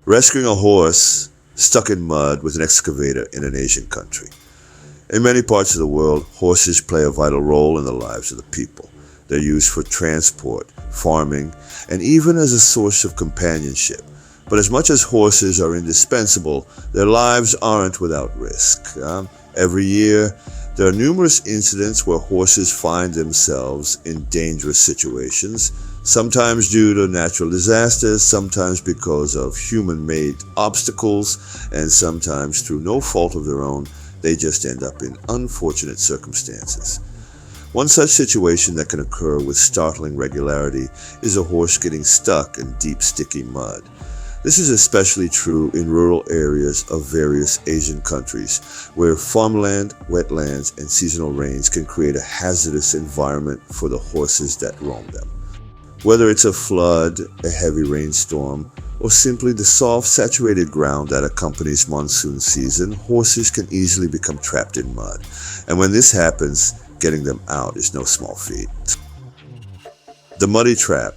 Rescuing a horse stuck in mud with an excavator in an Asian country. In many parts of the world, horses play a vital role in the lives of the people. They're used for transport, farming, and even as a source of companionship. But as much as horses are indispensable, their lives aren't without risk. Every year, there are numerous incidents where horses find themselves in dangerous situations, sometimes due to natural disasters, sometimes because of human-made obstacles, and sometimes through no fault of their own. They just end up in unfortunate circumstances. One such situation that can occur with startling regularity is a horse getting stuck in deep, sticky mud. This is especially true in rural areas of various Asian countries, where farmland, wetlands, and seasonal rains can create a hazardous environment for the horses that roam them. Whether it's a flood, a heavy rainstorm, or simply the soft, saturated ground that accompanies monsoon season, horses can easily become trapped in mud. And when this happens, getting them out is no small feat. The muddy trap.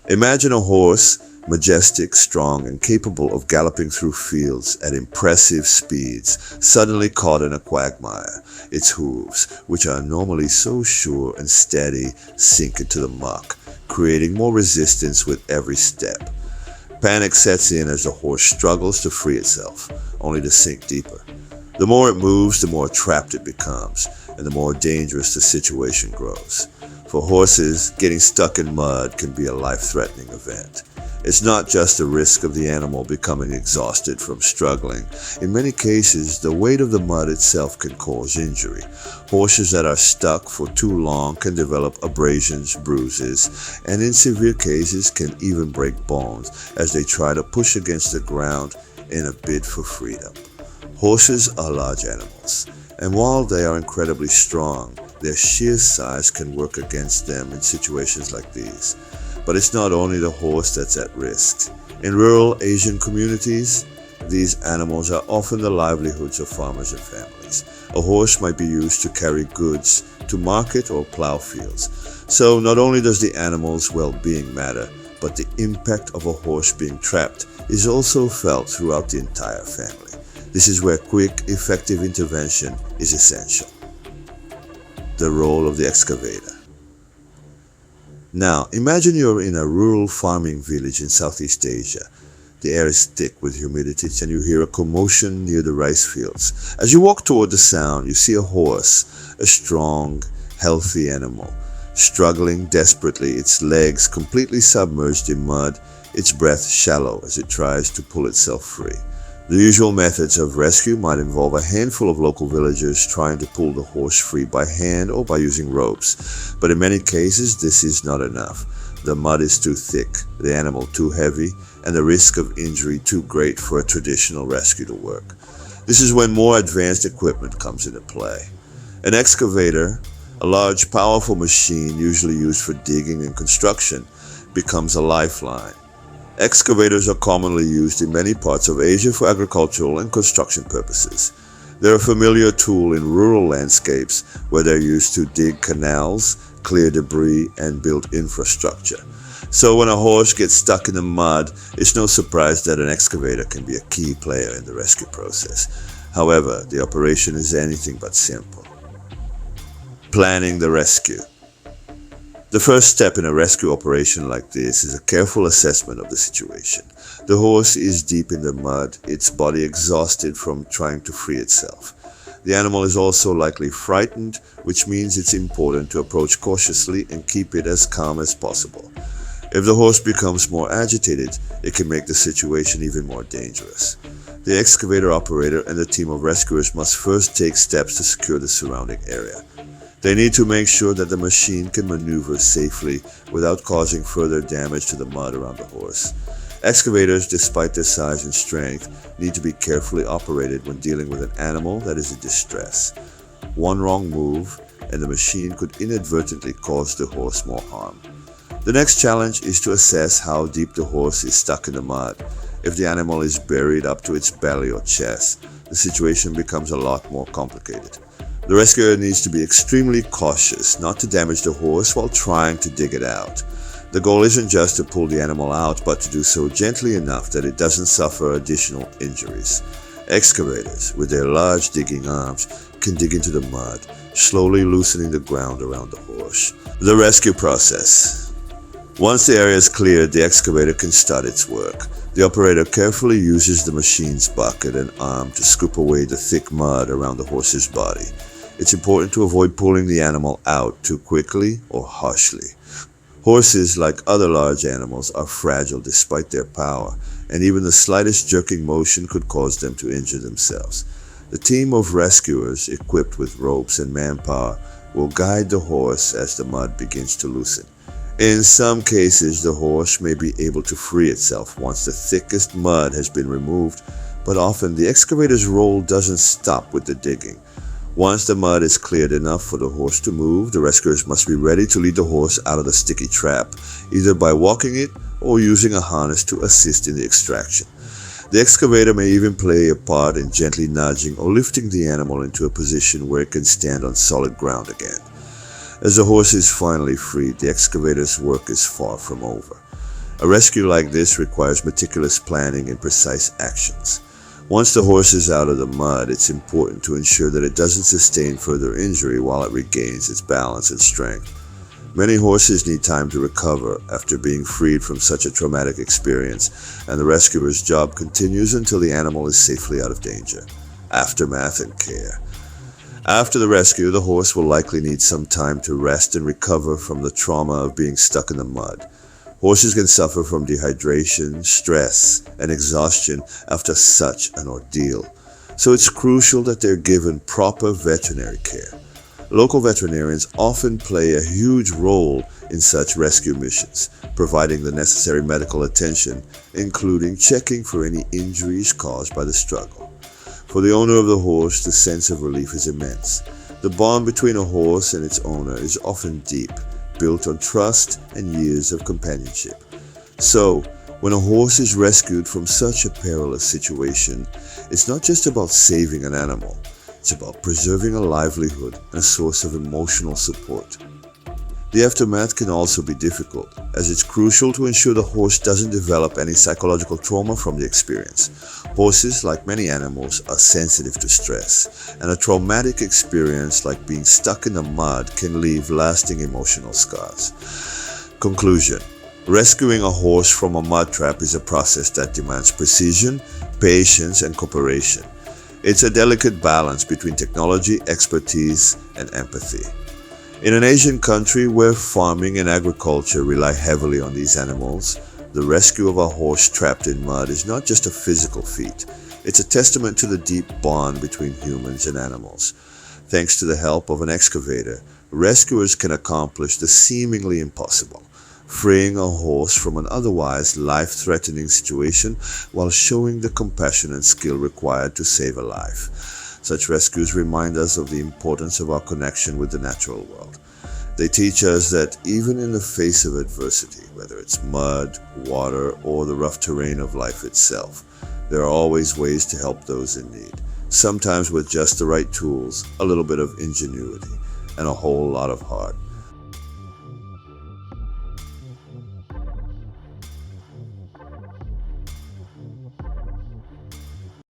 Imagine a horse, majestic, strong, and capable of galloping through fields at impressive speeds, suddenly caught in a quagmire. Its hooves, which are normally so sure and steady, sink into the muck, creating more resistance with every step. Panic sets in as the horse struggles to free itself, only to sink deeper. The more it moves, the more trapped it becomes, and the more dangerous the situation grows. For horses, getting stuck in mud can be a life-threatening event. It's not just the risk of the animal becoming exhausted from struggling. In many cases, the weight of the mud itself can cause injury. Horses that are stuck for too long can develop abrasions, bruises, and in severe cases can even break bones as they try to push against the ground in a bid for freedom. Horses are large animals, and while they are incredibly strong, their sheer size can work against them in situations like these. But it's not only the horse that's at risk. In rural Asian communities, these animals are often the livelihoods of farmers and families. A horse might be used to carry goods to market or plow fields. So not only does the animal's well-being matter, but the impact of a horse being trapped is also felt throughout the entire family. This is where quick, effective intervention is essential. The role of the excavator. Now, imagine you're in a rural farming village in Southeast Asia. The air is thick with humidity and you hear a commotion near the rice fields. As you walk toward the sound, you see a horse, a strong, healthy animal, struggling desperately, its legs completely submerged in mud, its breath shallow as it tries to pull itself free. The usual methods of rescue might involve a handful of local villagers trying to pull the horse free by hand or by using ropes. But in many cases, this is not enough. The mud is too thick, the animal too heavy, and the risk of injury too great for a traditional rescue to work. This is when more advanced equipment comes into play. An excavator, a large, powerful machine usually used for digging and construction, becomes a lifeline. Excavators are commonly used in many parts of Asia for agricultural and construction purposes. They're a familiar tool in rural landscapes where they're used to dig canals, clear debris, and build infrastructure. So when a horse gets stuck in the mud, it's no surprise that an excavator can be a key player in the rescue process. However, the operation is anything but simple. Planning the rescue. The first step in a rescue operation like this is a careful assessment of the situation. The horse is deep in the mud, its body exhausted from trying to free itself. The animal is also likely frightened, which means it's important to approach cautiously and keep it as calm as possible. If the horse becomes more agitated, it can make the situation even more dangerous. The excavator operator and the team of rescuers must first take steps to secure the surrounding area. They need to make sure that the machine can maneuver safely without causing further damage to the mud around the horse. Excavators, despite their size and strength, need to be carefully operated when dealing with an animal that is in distress. One wrong move, and the machine could inadvertently cause the horse more harm. The next challenge is to assess how deep the horse is stuck in the mud. If the animal is buried up to its belly or chest, the situation becomes a lot more complicated. The rescuer needs to be extremely cautious not to damage the horse while trying to dig it out. The goal isn't just to pull the animal out, but to do so gently enough that it doesn't suffer additional injuries. Excavators, with their large digging arms, can dig into the mud, slowly loosening the ground around the horse. The rescue process. Once the area is cleared, the excavator can start its work. The operator carefully uses the machine's bucket and arm to scoop away the thick mud around the horse's body. It's important to avoid pulling the animal out too quickly or harshly. Horses, like other large animals, are fragile despite their power, and even the slightest jerking motion could cause them to injure themselves. The team of rescuers, equipped with ropes and manpower, will guide the horse as the mud begins to loosen. In some cases, the horse may be able to free itself once the thickest mud has been removed, but often the excavator's role doesn't stop with the digging. Once the mud is cleared enough for the horse to move, the rescuers must be ready to lead the horse out of the sticky trap, either by walking it or using a harness to assist in the extraction. The excavator may even play a part in gently nudging or lifting the animal into a position where it can stand on solid ground again. As the horse is finally freed, the excavator's work is far from over. A rescue like this requires meticulous planning and precise actions. Once the horse is out of the mud, it's important to ensure that it doesn't sustain further injury while it regains its balance and strength. Many horses need time to recover after being freed from such a traumatic experience, and the rescuer's job continues until the animal is safely out of danger. Aftermath and care. After the rescue, the horse will likely need some time to rest and recover from the trauma of being stuck in the mud. Horses can suffer from dehydration, stress, and exhaustion after such an ordeal, so it's crucial that they're given proper veterinary care. Local veterinarians often play a huge role in such rescue missions, providing the necessary medical attention, including checking for any injuries caused by the struggle. For the owner of the horse, the sense of relief is immense. The bond between a horse and its owner is often deep, built on trust and years of companionship. So, when a horse is rescued from such a perilous situation, it's not just about saving an animal. It's about preserving a livelihood and a source of emotional support. The aftermath can also be difficult, as it's crucial to ensure the horse doesn't develop any psychological trauma from the experience. Horses, like many animals, are sensitive to stress, and a traumatic experience like being stuck in the mud can leave lasting emotional scars. Conclusion. Rescuing a horse from a mud trap is a process that demands precision, patience, and cooperation. It's a delicate balance between technology, expertise, and empathy. In an Asian country where farming and agriculture rely heavily on these animals, the rescue of a horse trapped in mud is not just a physical feat. It's a testament to the deep bond between humans and animals. Thanks to the help of an excavator, rescuers can accomplish the seemingly impossible, freeing a horse from an otherwise life-threatening situation while showing the compassion and skill required to save a life. Such rescues remind us of the importance of our connection with the natural world. They teach us that even in the face of adversity, whether it's mud, water, or the rough terrain of life itself, there are always ways to help those in need. Sometimes with just the right tools, a little bit of ingenuity, and a whole lot of heart.